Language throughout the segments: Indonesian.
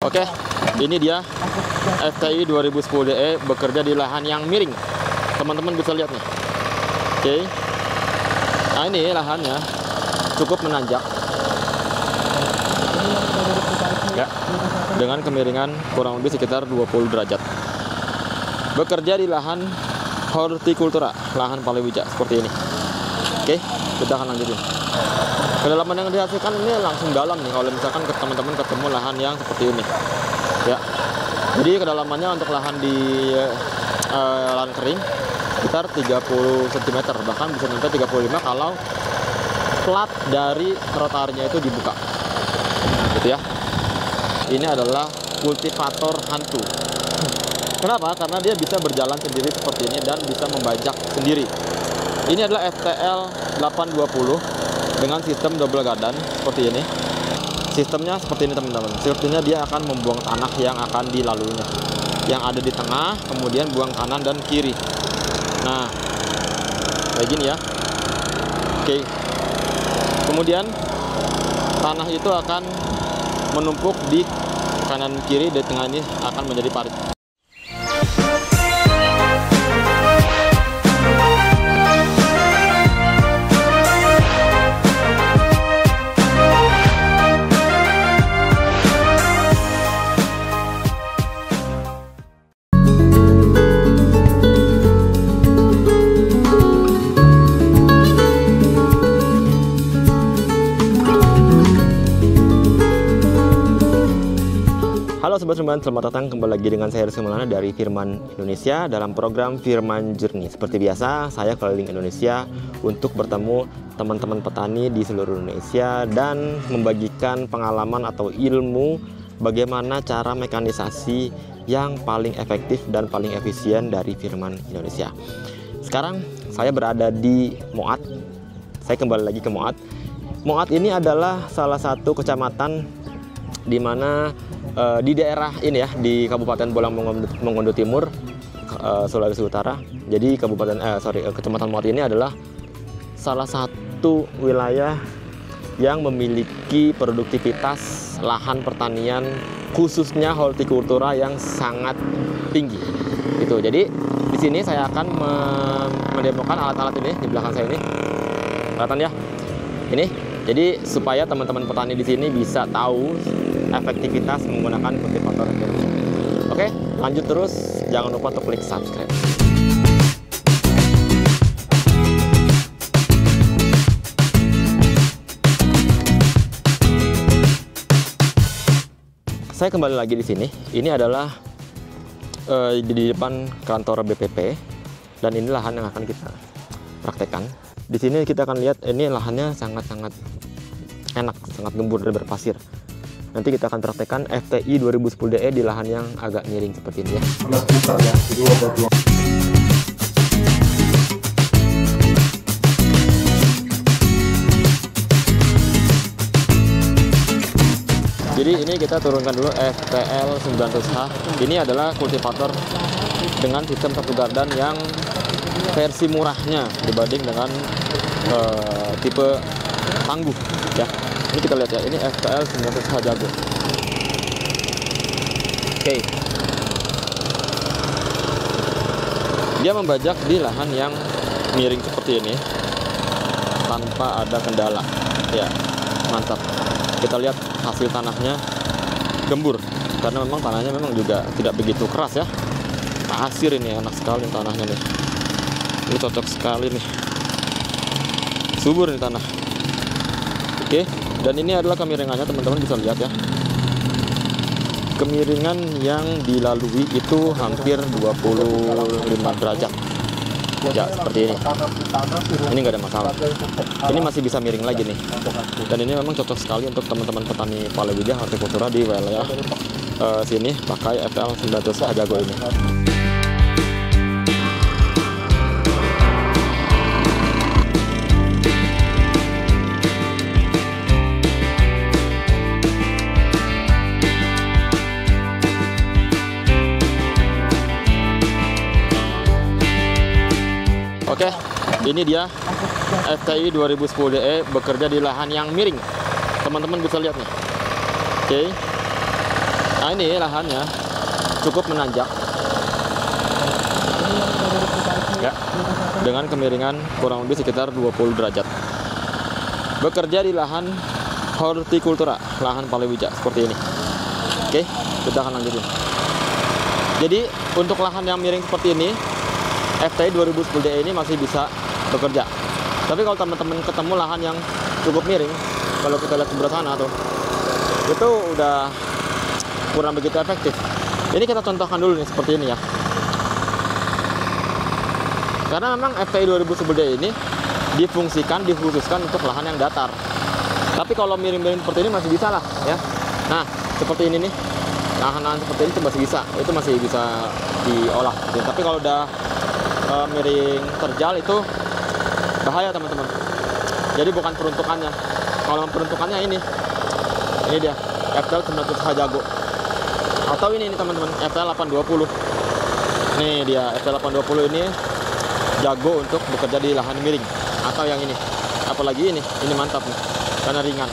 Oke, ini dia FTI 2010DE bekerja di lahan yang miring. Teman-teman bisa lihat nih. Oke. Nah, ini lahannya cukup menanjak. Ya, dengan kemiringan kurang lebih sekitar 20 derajat. Bekerja di lahan hortikultura, lahan palawija seperti ini. Oke, kita akan lanjutin. Kedalaman yang dihasilkan ini langsung dalam nih kalau misalkan teman-teman ketemu lahan yang seperti ini. Ya. Jadi kedalamannya untuk lahan di lahan kering sekitar 30 cm, bahkan bisa sampai 35 kalau plat dari trotoarnya itu dibuka. Gitu ya. Ini adalah kultivator hantu. Kenapa? Karena dia bisa berjalan sendiri seperti ini dan bisa membajak sendiri. Ini adalah FTL 820 dengan sistem double gardan seperti ini. Sistemnya seperti ini teman-teman. Sepertinya dia akan membuang tanah yang akan dilaluinya, yang ada di tengah, kemudian buang kanan dan kiri. Nah, kayak gini ya. Oke. Kemudian tanah itu akan menumpuk di kanan kiri, di tengah ini akan menjadi parit. Halo Sobat Firman, selamat datang kembali lagi dengan saya Rizky Maulana dari Firman Indonesia dalam program Firman Journey. Seperti biasa, saya keliling Indonesia untuk bertemu teman-teman petani di seluruh Indonesia dan membagikan pengalaman atau ilmu bagaimana cara mekanisasi yang paling efektif dan paling efisien dari Firman Indonesia. Sekarang saya berada di Moat. Saya kembali lagi ke Moat. Moat ini adalah salah satu kecamatan di mana di daerah ini ya, di Kabupaten Bolang Mongondo Timur, Sulawesi Utara. Jadi Kecamatan Moat ini adalah salah satu wilayah yang memiliki produktivitas lahan pertanian khususnya hortikultura yang sangat tinggi. Gitu. Jadi di sini saya akan mendemokan alat-alat ini di belakang saya ini. Kelihatan ya? Ini. Jadi supaya teman-teman petani di sini bisa tahu efektivitas menggunakan kultivator ini. Oke, lanjut terus. Jangan lupa untuk klik subscribe. Saya kembali lagi di sini. Ini adalah di depan kantor BPP dan ini lahan yang akan kita praktekkan. Di sini kita akan lihat ini lahannya sangat-sangat enak, sangat gembur dan berpasir. Nanti kita akan praktekkan FTI 2010DE di lahan yang agak miring seperti ini ya. Jadi ini kita turunkan dulu FTL 900H. Ini adalah kultivator dengan sistem satu gardan yang versi murahnya dibanding dengan tipe tangguh ya. Ini kita lihat ya, ini FTL 900H Jago. Oke. Dia membajak di lahan yang miring seperti ini tanpa ada kendala. Ya, mantap. Kita lihat hasil tanahnya gembur karena memang tanahnya memang juga tidak begitu keras ya. Pasir ini enak sekali tanahnya nih. Ini cocok sekali nih. Subur nih tanah. Oke, dan ini adalah kemiringannya, teman-teman bisa lihat ya. Kemiringan yang dilalui itu hampir 25 derajat. Ya, seperti ini. Ini nggak ada masalah. Ini masih bisa miring lagi nih. Dan ini memang cocok sekali untuk teman-teman petani palawija hortikultura di wilayah sini pakai FTL 900H Jago ini. Oke, ini dia FTI 2010DE bekerja di lahan yang miring. Teman-teman bisa lihat nih. Oke. Nah ini lahannya cukup menanjak ya, dengan kemiringan kurang lebih sekitar 20 derajat. Bekerja di lahan hortikultura, lahan palawija seperti ini. Oke, kita akan lanjutin. Jadi untuk lahan yang miring seperti ini, FTI 2010DE ini masih bisa bekerja. Tapi kalau teman-teman ketemu lahan yang cukup miring, kalau kita lihat sebelah sana tuh, itu udah kurang begitu efektif. Ini kita contohkan dulu nih seperti ini ya. Karena memang FTI 2010DE ini dikhususkan untuk lahan yang datar. Tapi kalau miring-miring seperti ini masih bisa lah ya. Nah, seperti ini nih. Lahan-lahan seperti ini itu masih bisa diolah gitu. Tapi kalau udah miring terjal itu bahaya teman-teman. Jadi bukan peruntukannya. Kalau peruntukannya ini dia FTL 900H Jago. Atau ini teman-teman, FTL 820. Nih dia FTL 820 ini jago untuk bekerja di lahan miring. Atau yang ini, apalagi ini mantap nih karena ringan.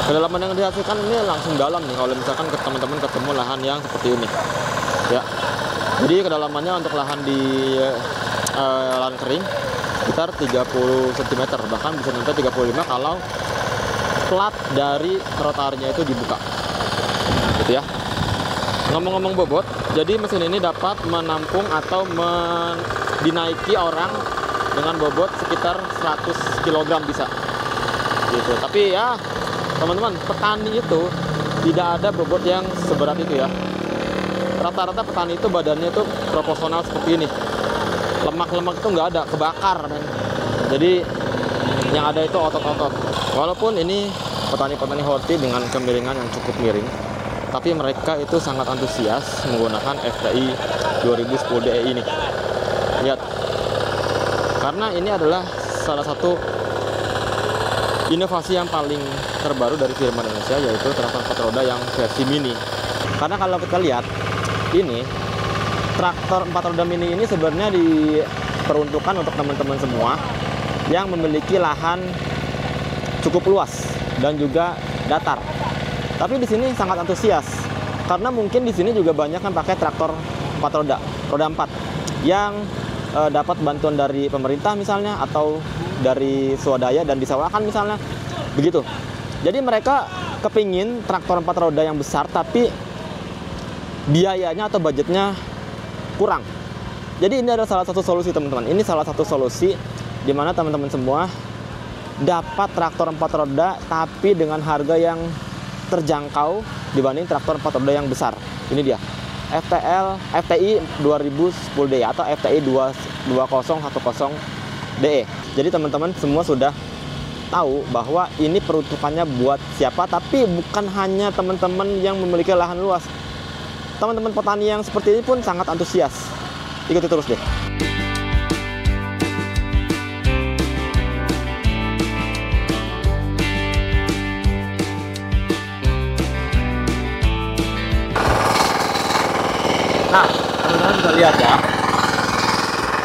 Kedalaman yang dihasilkan ini langsung dalam nih kalau misalkan teman-teman ketemu lahan yang seperti ini ya. Jadi kedalamannya untuk lahan di lahan kering sekitar 30 cm, bahkan bisa sampai 35 kalau plat dari trotoarnya itu dibuka gitu ya. Ngomong-ngomong bobot, jadi mesin ini dapat menampung atau dinaiki orang dengan bobot sekitar 100 kg bisa gitu. Tapi ya teman-teman, petani itu tidak ada bobot yang seberat itu ya. Rata-rata petani itu badannya itu proporsional seperti ini. Lemak-lemak itu nggak ada, kebakar men. Jadi yang ada itu otot-otot. Walaupun ini petani-petani horti dengan kemiringan yang cukup miring, tapi mereka itu sangat antusias menggunakan FTI 2010DE ini. Lihat, karena ini adalah salah satu inovasi yang paling terbaru dari Firman Indonesia, yaitu traktor 4 roda yang versi mini. Karena kalau kita lihat ini traktor 4 roda mini ini sebenarnya diperuntukkan untuk teman-teman semua yang memiliki lahan cukup luas dan juga datar. Tapi di sini sangat antusias karena mungkin di sini juga banyak kan pakai traktor 4 roda 4 yang dapat bantuan dari pemerintah misalnya, atau dari swadaya dan disewakan misalnya begitu. Jadi mereka kepingin traktor 4 roda yang besar tapi biayanya atau budgetnya kurang. Jadi ini adalah salah satu solusi teman-teman. Ini salah satu solusi di mana teman-teman semua dapat traktor 4 roda tapi dengan harga yang terjangkau dibanding traktor 4 roda yang besar. Ini dia FTI 2010DE atau FTI 2010DE. Jadi teman-teman semua sudah tahu bahwa ini peruntukannya buat siapa, tapi bukan hanya teman-teman yang memiliki lahan luas. Teman-teman petani yang seperti ini pun sangat antusias. Ikuti terus deh. Nah, teman-teman bisa lihat ya,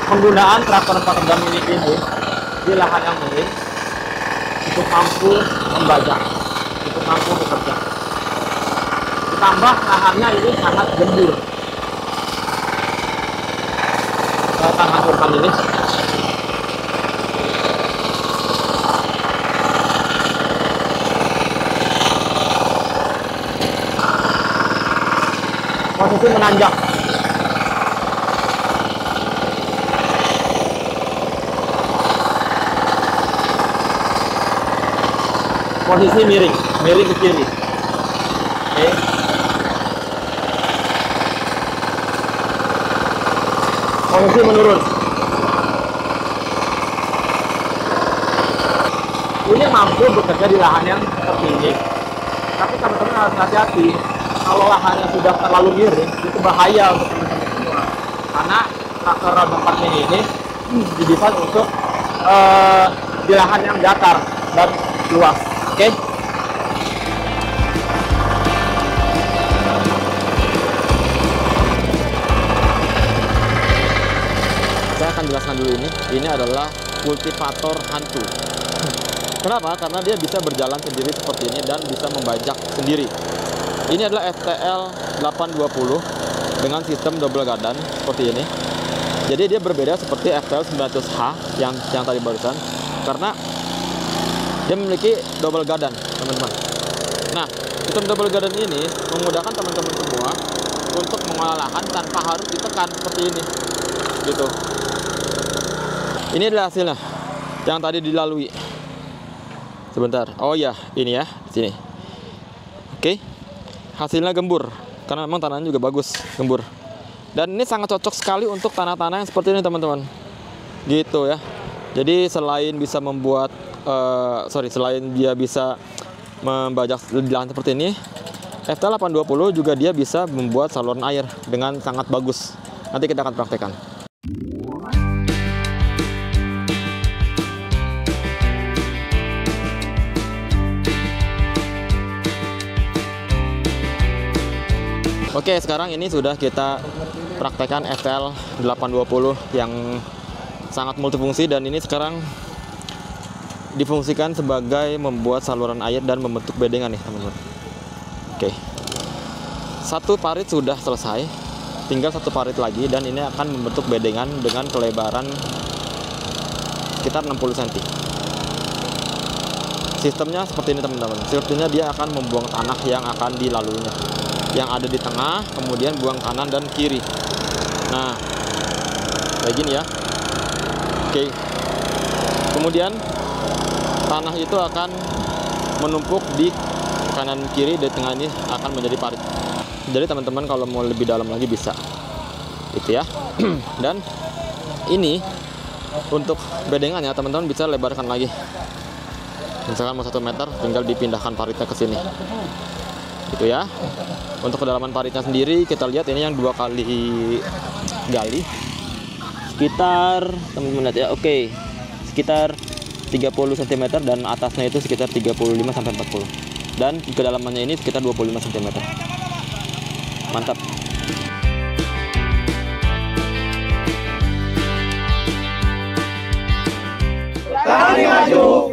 penggunaan traktor 4 roda mini ini di lahan yang miring cukup mampu membajak, cukup mampu bekerja. Ditambah lahannya ini sangat gembur. Saya akan hancurkan ini. Posisi menanjak. Posisi miring ke kiri. Oke. Posisi menurun. Ini mampu bekerja di lahan yang seperti ini. Tapi teman-teman harus hati-hati. Kalau lahannya sudah terlalu miring, itu bahaya untuk teman-teman semua. Karena traktor roda 4 mini ini didesain untuk di lahan yang datar dan luas. Oke. Saya akan jelaskan dulu ini. Ini adalah kultivator hantu. Kenapa? Karena dia bisa berjalan sendiri seperti ini dan bisa membajak sendiri. Ini adalah FTL 820 dengan sistem double gardan seperti ini. Jadi dia berbeda seperti FTL 900H yang tadi barusan, karena dia memiliki double gardan, teman-teman. Nah, sistem double gardan ini memudahkan teman-teman semua untuk mengolah lahan tanpa harus ditekan seperti ini, gitu. Ini adalah hasilnya yang tadi dilalui. Sebentar. Oh ya, ini ya, sini. Oke. Hasilnya gembur, karena memang tanahnya juga bagus, gembur. Dan ini sangat cocok sekali untuk tanah-tanah yang seperti ini, teman-teman. Gitu ya. Jadi selain bisa membuat selain dia bisa membajak di lahan seperti ini, FTL 820 juga dia bisa membuat saluran air dengan sangat bagus. Nanti kita akan praktekkan. Oke, sekarang ini sudah kita praktekkan FTL 820 yang sangat multifungsi, dan ini sekarang difungsikan sebagai membuat saluran air dan membentuk bedengan nih, teman-teman. Oke. Satu parit sudah selesai, tinggal satu parit lagi, dan ini akan membentuk bedengan dengan kelebaran sekitar 60 cm. Sistemnya seperti ini, teman-teman. Sistemnya dia akan membuang tanah yang akan dilaluinya, yang ada di tengah, kemudian buang kanan dan kiri. Nah, kayak gini ya. Oke. Kemudian tanah itu akan menumpuk di kanan kiri, di tengah ini akan menjadi parit. Jadi teman-teman kalau mau lebih dalam lagi bisa, gitu ya. Dan ini untuk bedengannya teman-teman bisa lebarkan lagi. Misalkan mau 1 meter, tinggal dipindahkan paritnya ke sini. Gitu ya. Untuk kedalaman paritnya sendiri kita lihat ini yang 2 kali gali, sekitar, teman-teman lihat ya, oke, sekitar 30 cm, dan atasnya itu sekitar 35-40, dan kedalamannya ini sekitar 25 cm. Mantap. Tani maju,